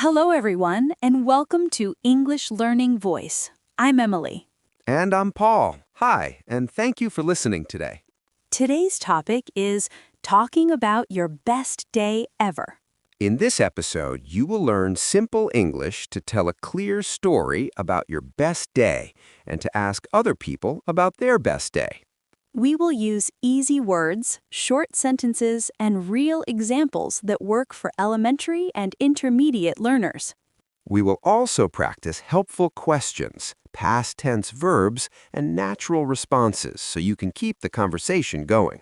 Hello, everyone, and welcome to English Learning Voice. I'm Emily. And I'm Paul. Hi, and thank you for listening today. Today's topic is talking about your best day ever. In this episode, you will learn simple English to tell a clear story about your best day and to ask other people about their best day. We will use easy words, short sentences, and real examples that work for elementary and intermediate learners. We will also practice helpful questions, past tense verbs, and natural responses so you can keep the conversation going.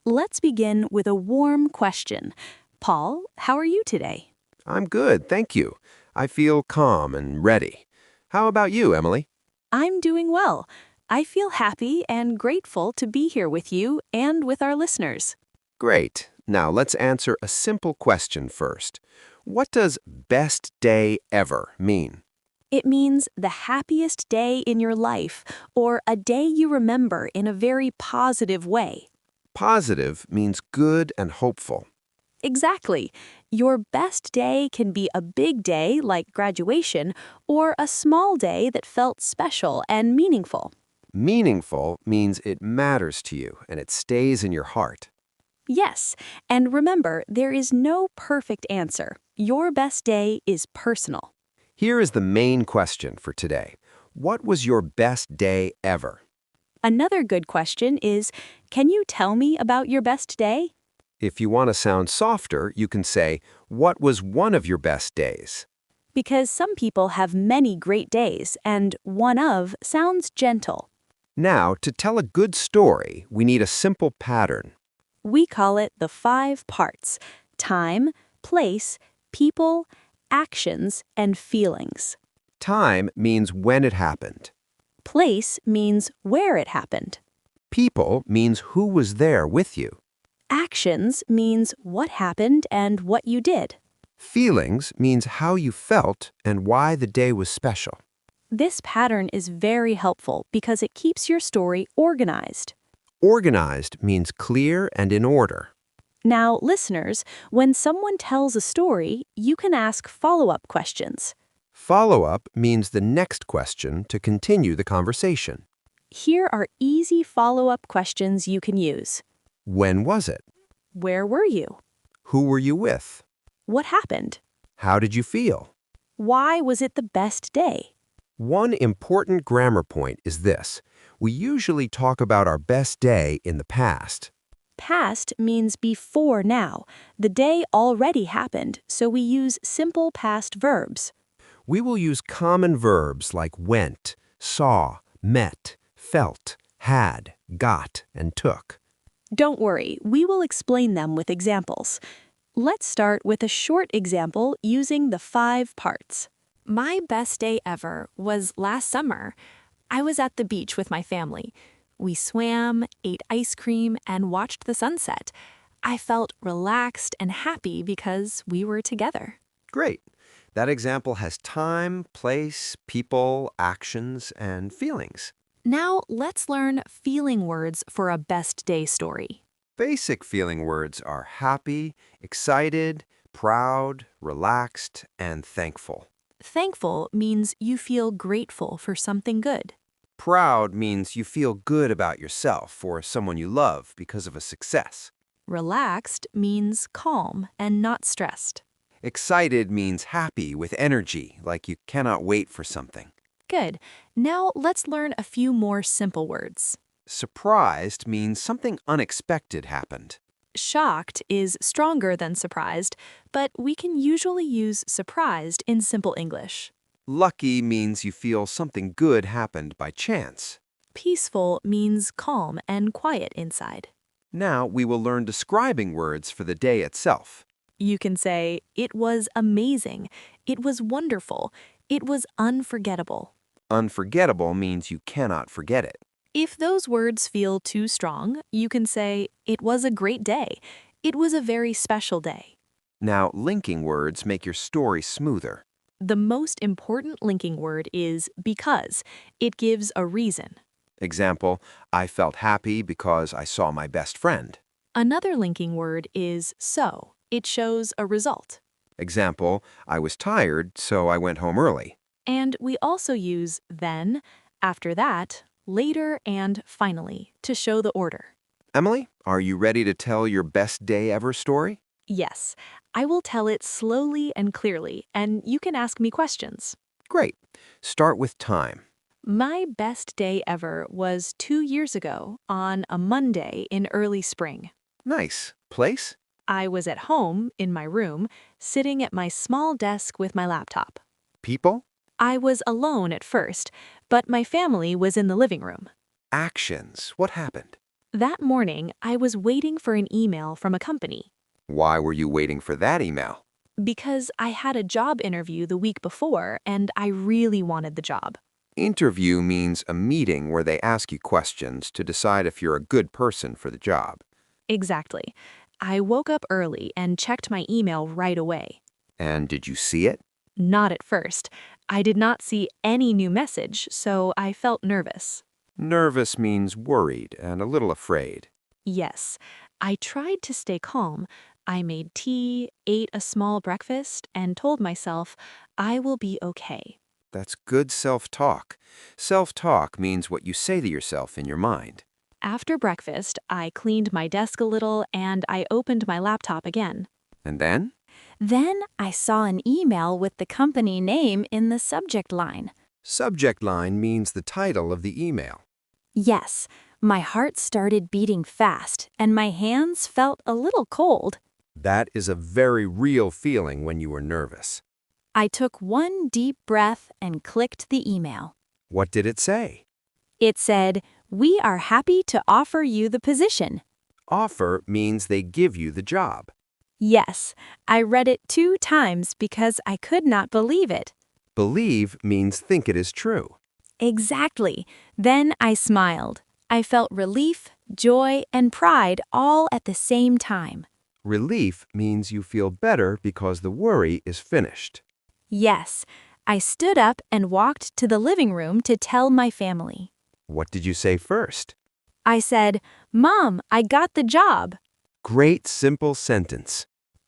Let's begin with a warm question. Paul, how are you today? I'm good, thank you. I feel calm and ready. How about you, Emily? I'm doing well. I feel happy and grateful to be here with you and with our listeners. Great. Now let's answer a simple question first. What does best day ever mean? It means the happiest day in your life, or a day you remember in a very positive way. Positive means good and hopeful. Exactly. Your best day can be a big day like graduation, or a small day that felt special and meaningful. Meaningful means it matters to you and it stays in your heart. Yes, and remember, there is no perfect answer. Your best day is personal. Here is the main question for today. What was your best day ever? Another good question is, can you tell me about your best day? If you want to sound softer, you can say, what was one of your best days? Because some people have many great days, and one of sounds gentle. Now, to tell a good story, we need a simple pattern. We call it the 5 parts: time, place, people, actions, and feelings. Time means when it happened. Place means where it happened. People means who was there with you. Actions means what happened and what you did. Feelings means how you felt and why the day was special. This pattern is very helpful because it keeps your story organized. Organized means clear and in order. Now, listeners, when someone tells a story, you can ask follow-up questions. Follow-up means the next question to continue the conversation. Here are easy follow-up questions you can use. When was it? Where were you? Who were you with? What happened? How did you feel? Why was it the best day? One important grammar point is this. We usually talk about our best day in the past. Past means before now. The day already happened, so we use simple past verbs. We will use common verbs like went, saw, met, felt, had, got, and took. Don't worry, we will explain them with examples. Let's start with a short example using the 5 parts. My best day ever was last summer. I was at the beach with my family. We swam, ate ice cream, and watched the sunset. I felt relaxed and happy because we were together. Great. That example has time, place, people, actions, and feelings. Now let's learn feeling words for a best day story. Basic feeling words are happy, excited, proud, relaxed, and thankful. Thankful means you feel grateful for something good. Proud means you feel good about yourself or someone you love because of a success. Relaxed means calm and not stressed. Excited means happy with energy, like you cannot wait for something. Good. Now let's learn a few more simple words. Surprised means something unexpected happened. Shocked is stronger than surprised, but we can usually use surprised in simple English. Lucky means you feel something good happened by chance. Peaceful means calm and quiet inside. Now we will learn describing words for the day itself. You can say, it was amazing, it was wonderful, it was unforgettable. Unforgettable means you cannot forget it. If those words feel too strong, you can say, it was a great day, it was a very special day. Now, linking words make your story smoother. The most important linking word is because. It gives a reason. Example, I felt happy because I saw my best friend. Another linking word is so. It shows a result. Example, I was tired, so I went home early. And we also use then, after that, later, and finally to show the order. Emily, are you ready to tell your best day ever story? Yes, I will tell it slowly and clearly, and you can ask me questions. Great. Start with time. My best day ever was 2 years ago on a Monday in early spring. Nice. Place? I was at home in my room, sitting at my small desk with my laptop. People? I was alone at first, but my family was in the living room. Actions. What happened? That morning, I was waiting for an email from a company. Why were you waiting for that email? Because I had a job interview the week before and I really wanted the job. Interview means a meeting where they ask you questions to decide if you're a good person for the job. Exactly. I woke up early and checked my email right away. And did you see it? Not at first. I did not see any new message, so I felt nervous. Nervous means worried and a little afraid. Yes, I tried to stay calm. I made tea, ate a small breakfast, and told myself, I will be okay. That's good self-talk. Self-talk means what you say to yourself in your mind. After breakfast, I cleaned my desk a little and I opened my laptop again. And then? Then I saw an email with the company name in the subject line. Subject line means the title of the email. Yes, my heart started beating fast and my hands felt a little cold. That is a very real feeling when you are nervous. I took one deep breath and clicked the email. What did it say? It said, "We are happy to offer you the position." Offer means they give you the job. Yes, I read it 2 times because I could not believe it. Believe means think it is true. Exactly. Then I smiled. I felt relief, joy, and pride all at the same time. Relief means you feel better because the worry is finished. Yes, I stood up and walked to the living room to tell my family. What did you say first? I said, "Mom, I got the job." Great simple sentence.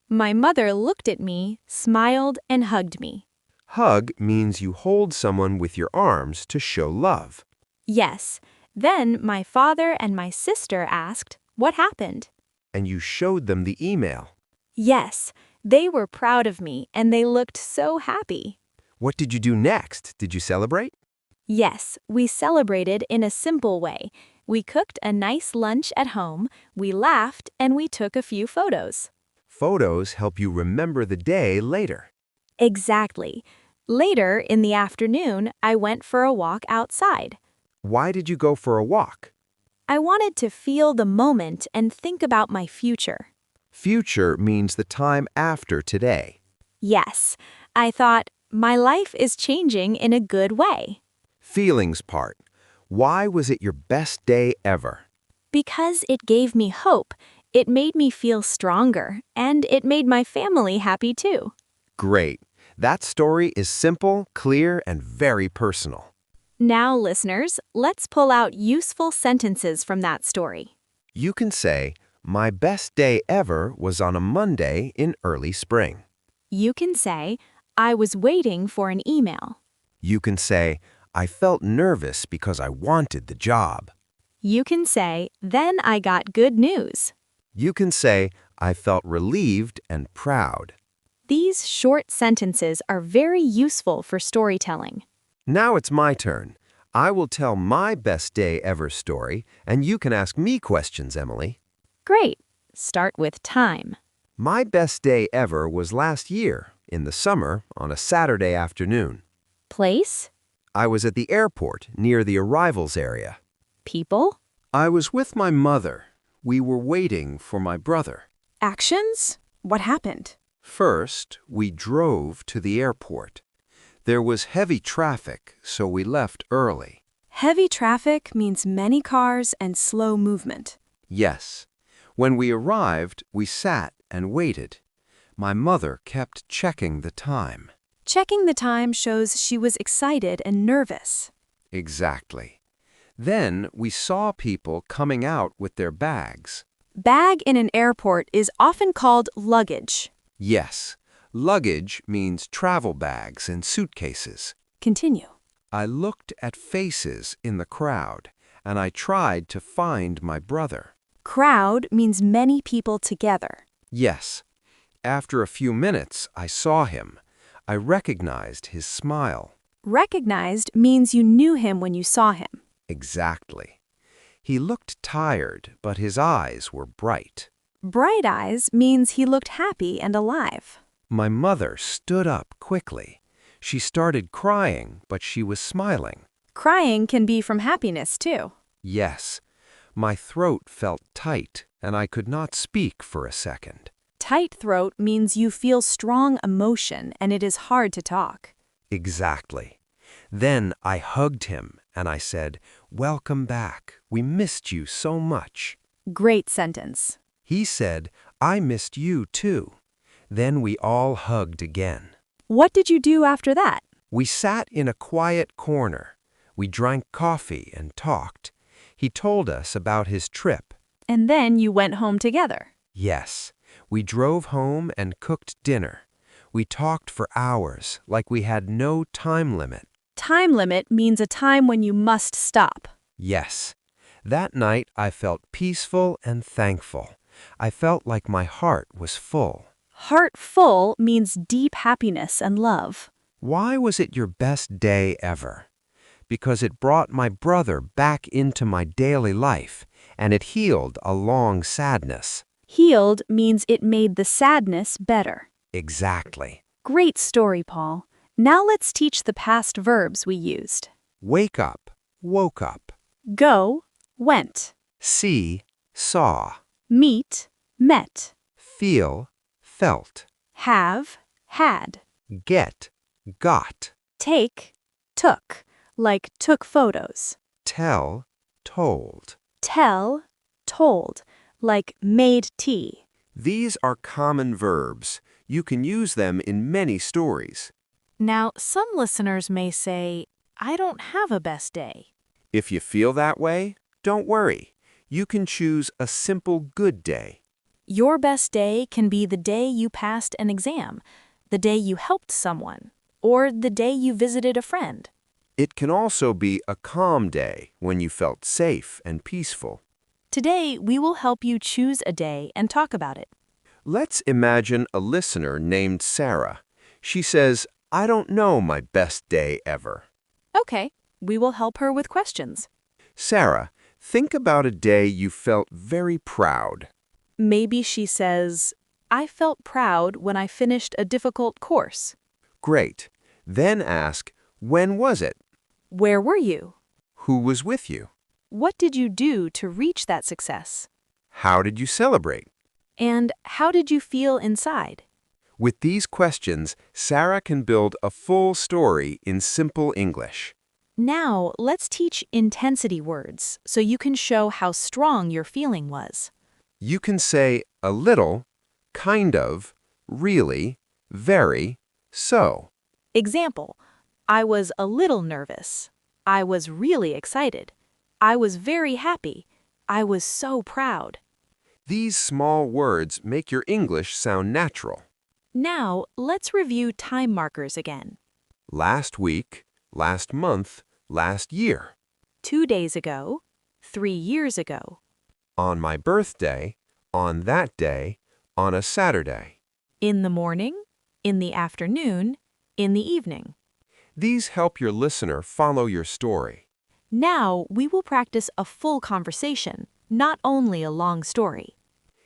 My mother looked at me, smiled, and hugged me. Hug means you hold someone with your arms to show love. Yes. Then my father and my sister asked, "What happened?" And you showed them the email. Yes, they were proud of me and they looked so happy. What did you do next? Did you celebrate? Yes, we celebrated in a simple way. We cooked a nice lunch at home, we laughed, and we took a few photos. Photos help you remember the day later. Exactly. Later in the afternoon, I went for a walk outside. Why did you go for a walk? I wanted to feel the moment and think about my future. Future means the time after today. Yes, I thought, my life is changing in a good way. Feelings part. Why was it your best day ever? Because it gave me hope, it made me feel stronger, and it made my family happy too. Great. That story is simple, clear, and very personal. Now, listeners, let's pull out useful sentences from that story. You can say, my best day ever was on a Monday in early spring. You can say, I was waiting for an email. You can say, I felt nervous because I wanted the job. You can say, then I got good news. You can say, I felt relieved and proud. These short sentences are very useful for storytelling. Now it's my turn. I will tell my best day ever story, and you can ask me questions, Emily. Great. Start with time. My best day ever was last year, in the summer, on a Saturday afternoon. Place, I was at the airport, near the arrivals area. people, I was with my mother. We were waiting for my brother. Actions? What happened? First, we drove to the airport. There was heavy traffic, so we left early. Heavy traffic means many cars and slow movement. Yes. When we arrived, we sat and waited. My mother kept checking the time. Checking the time shows she was excited and nervous. Exactly. Then we saw people coming out with their bags. Bag in an airport is often called luggage. Yes, Luggage means travel bags and suitcases. Continue. I looked at faces in the crowd, and I tried to find my brother. Crowd means many people together. Yes. After a few minutes, I saw him. I recognized his smile. Recognized means you knew him when you saw him. Exactly. He looked tired, but his eyes were bright. Bright eyes means he looked happy and alive. My mother stood up quickly. She started crying, but she was smiling. Crying can be from happiness, too. Yes. My throat felt tight, and I could not speak for a second. Tight throat means you feel strong emotion and it is hard to talk. Exactly. Then I hugged him, and I said, "Welcome back. We missed you so much." Great sentence. He said, "I missed you too." Then we all hugged again. What did you do after that? We sat in a quiet corner. We drank coffee and talked. He told us about his trip. And then you went home together. Yes, we drove home and cooked dinner. We talked for hours, like we had no time limit. Time limit means a time when you must stop. Yes. That night I felt peaceful and thankful. I felt like my heart was full. Heart full means deep happiness and love. Why was it your best day ever? Because it brought my brother back into my daily life, and it healed a long sadness. Healed means it made the sadness better. Exactly. Great story, Paul. Now let's teach the past verbs we used. Wake up, woke up. Go, went. See, saw. Meet, met. Feel, felt. Have, had. Get, got. Take, took, like took photos. Tell, told. Tell, told, like made tea. These are common verbs. You can use them in many stories. Now, some listeners may say, I don't have a best day. If you feel that way, don't worry. You can choose a simple good day. Your best day can be the day you passed an exam, the day you helped someone, or the day you visited a friend. It can also be a calm day when you felt safe and peaceful. Today, we will help you choose a day and talk about it. Let's imagine a listener named Sarah. She says, "I don't know my best day ever." Okay, we will help her with questions. Sarah, think about a day you felt very proud. Maybe she says, I felt proud when I finished a difficult course. Great. Then ask, when was it? Where were you? Who was with you? What did you do to reach that success? How did you celebrate? And how did you feel inside? With these questions, Sarah can build a full story in simple English. Now, let's teach intensity words so you can show how strong your feeling was. You can say a little, kind of, really, very, so. Example, I was a little nervous. I was really excited. I was very happy. I was so proud. These small words make your English sound natural. Now, let's review time markers again. Last week, last month, last year. 2 days ago, 3 years ago. On my birthday, on that day, on a Saturday. In the morning, in the afternoon, in the evening. These help your listener follow your story. Now, we will practice a full conversation, not only a long story.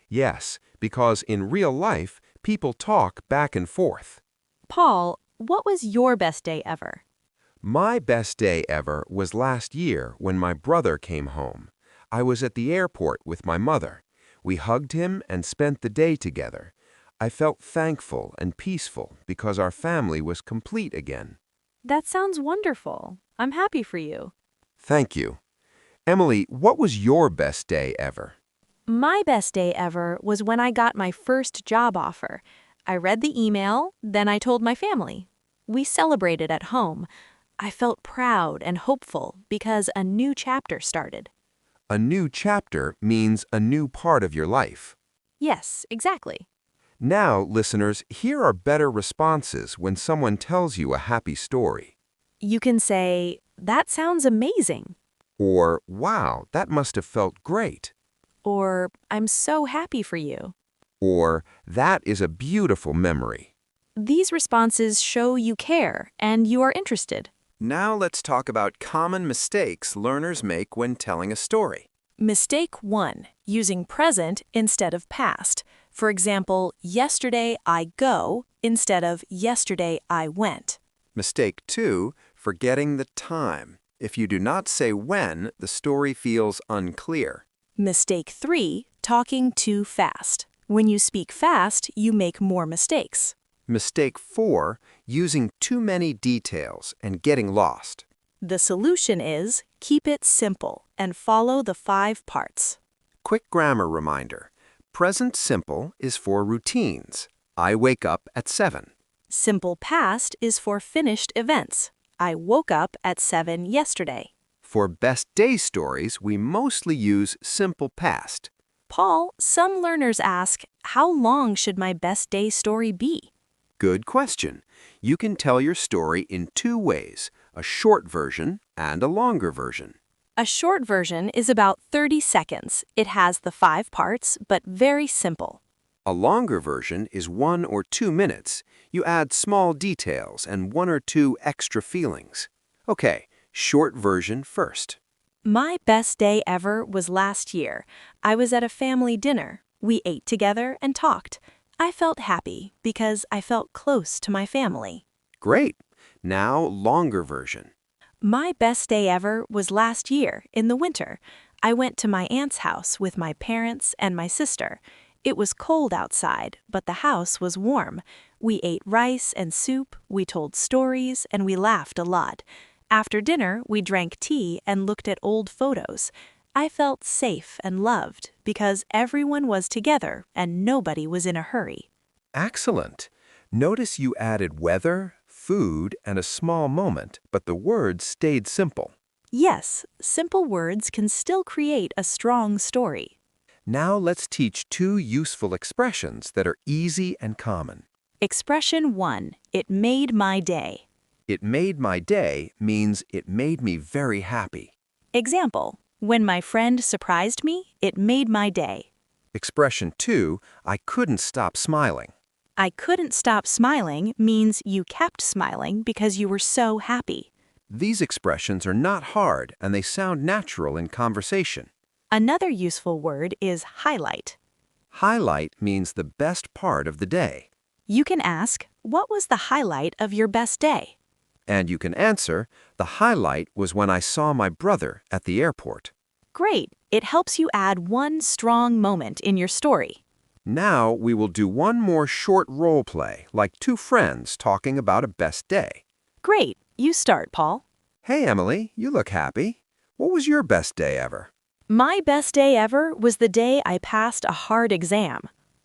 Yes, because in real life, people talk back and forth. Paul, what was your best day ever? My best day ever was last year when my brother came home. I was at the airport with my mother. We hugged him and spent the day together. I felt thankful and peaceful because our family was complete again. That sounds wonderful. I'm happy for you. Thank you. Emily, what was your best day ever? My best day ever was when I got my first job offer. I read the email, then I told my family. We celebrated at home. I felt proud and hopeful because a new chapter started. A new chapter means a new part of your life. Yes, exactly. Now, listeners, here are better responses when someone tells you a happy story. You can say, "That sounds amazing," Or, wow, that must have felt great. or "I'm so happy for you." Or, that is a beautiful memory. These responses show you care and you are interested. Now let's talk about common mistakes learners make when telling a story. Mistake 1. Using present instead of past. For example, yesterday I go instead of yesterday I went. Mistake 2, forgetting the time. If you do not say when, the story feels unclear. Mistake 3. Talking too fast. When you speak fast, you make more mistakes. Mistake 4, using too many details and getting lost. The solution is keep it simple and follow the 5 parts. Quick grammar reminder. Present simple is for routines. I wake up at 7. Simple past is for finished events. I woke up at 7 yesterday. For best day stories, we mostly use simple past. Paul, some learners ask, how long should my best day story be? Good question. You can tell your story in 2 ways, a short version and a longer version. A short version is about 30 seconds. It has the 5 parts, but very simple. A longer version is 1 or 2 minutes. You add small details and 1 or 2 extra feelings. Okay, short version first. My best day ever was last year. I was at a family dinner. We ate together and talked. I felt happy because I felt close to my family. Great. Now, longer version. My best day ever was last year in the winter. I went to my aunt's house with my parents and my sister. It was cold outside, but the house was warm. We ate rice and soup, we told stories, and we laughed a lot. After dinner, we drank tea and looked at old photos. I felt safe and loved because everyone was together and nobody was in a hurry. Excellent. Notice you added weather, food, and a small moment, but the words stayed simple. Yes, simple words can still create a strong story. Now let's teach 2 useful expressions that are easy and common. Expression 1. It made my day. It made my day means it made me very happy. Example. When my friend surprised me, it made my day. Expression 2, I couldn't stop smiling. I couldn't stop smiling means you kept smiling because you were so happy. These expressions are not hard and they sound natural in conversation. Another useful word is highlight. Highlight means the best part of the day. You can ask, what was the highlight of your best day? And you can answer, the highlight was when I saw my brother at the airport. Great! It helps you add one strong moment in your story. Now we will do one more short role play, like 2 friends talking about a best day. Great! You start, Paul. Hey, Emily, you look happy. What was your best day ever? My best day ever was the day I passed a hard exam.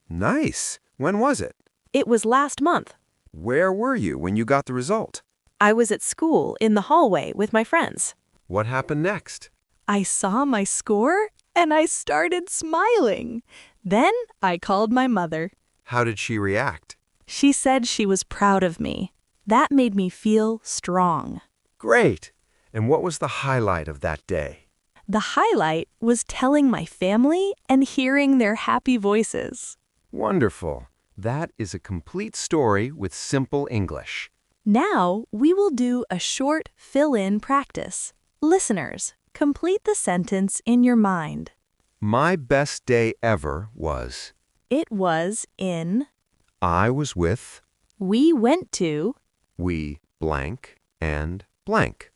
Nice. When was it? It was last month. Where were you when you got the result? I was at school in the hallway with my friends. What happened next? I saw my score and I started smiling. Then I called my mother. How did she react? She said she was proud of me. That made me feel strong. Great. And what was the highlight of that day? The highlight was telling my family and hearing their happy voices. Wonderful. That is a complete story with simple English. Now we will do a short fill-in practice. Listeners, complete the sentence in your mind. My best day ever was. It was in. I was with. We went to. We blank and blank.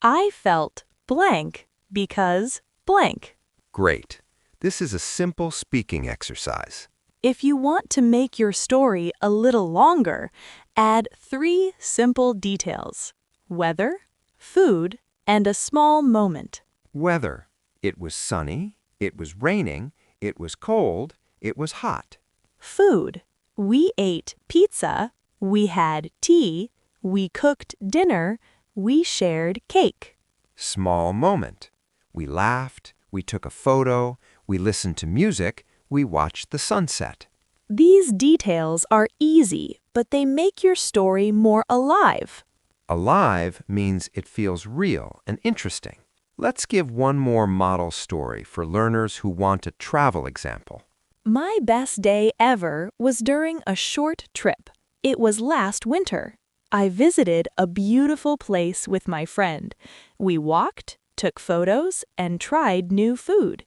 I felt blank because blank. Great. This is a simple speaking exercise. If you want to make your story a little longer, add 3 simple details: weather, food, and a small moment. Weather. It was sunny. It was raining. It was cold. It was hot. Food. We ate pizza. We had tea. We cooked dinner. We shared cake. Small moment. We laughed. We took a photo. We listened to music. We watched the sunset. These details are easy, but they make your story more alive. Alive means it feels real and interesting. Let's give one more model story for learners who want a travel example. My best day ever was during a short trip. It was last winter. I visited a beautiful place with my friend. We walked, took photos, and tried new food.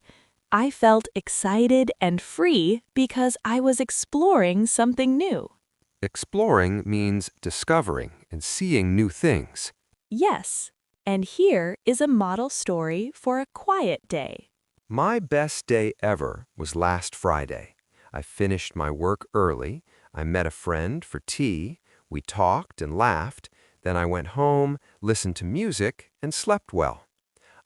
I felt excited and free because I was exploring something new. Exploring means discovering and seeing new things. Yes, and here is a model story for a quiet day. My best day ever was last Friday. I finished my work early. I met a friend for tea. We talked and laughed. Then I went home, listened to music, and slept well.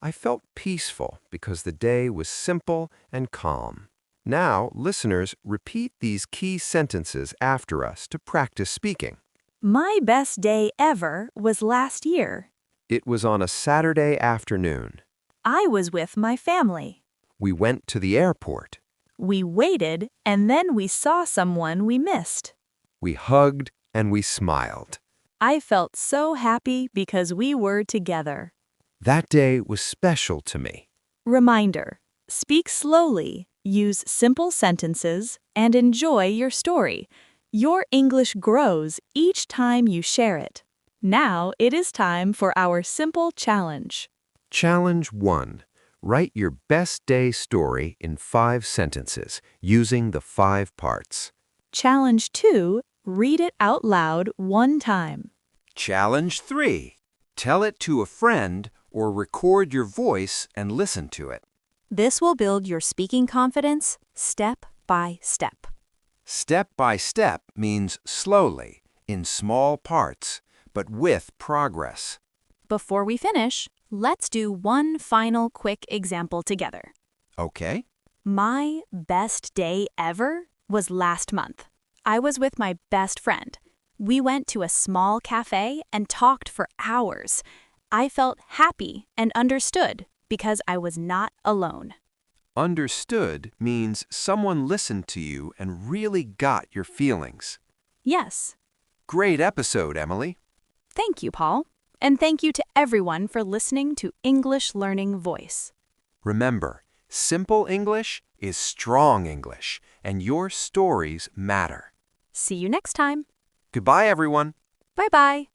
I felt peaceful because the day was simple and calm. Now, listeners, repeat these key sentences after us to practice speaking. My best day ever was last year. It was on a Saturday afternoon. I was with my family. We went to the airport. We waited, and then we saw someone we missed. We hugged and we smiled. I felt so happy because we were together. That day was special to me. Reminder: speak slowly, use simple sentences, and enjoy your story. Your English grows each time you share it. Now it is time for our simple challenge. Challenge 1. Write your best day story in 5 sentences using the 5 parts. Challenge 2. Read it out loud one time. Challenge 3. Tell it to a friend or record your voice and listen to it. This will build your speaking confidence step by step. Step by step means slowly, in small parts, but with progress. Before we finish, let's do one final quick example together. Okay? My best day ever was last month. I was with my best friend. We went to a small cafe and talked for hours. I felt happy and understood because I was not alone. Understood means someone listened to you and really got your feelings. Yes. Great episode, Emily. Thank you, Paul. And thank you to everyone for listening to English Learning Voice. Remember, simple English is strong English, and your stories matter. See you next time. Goodbye, everyone. Bye-bye.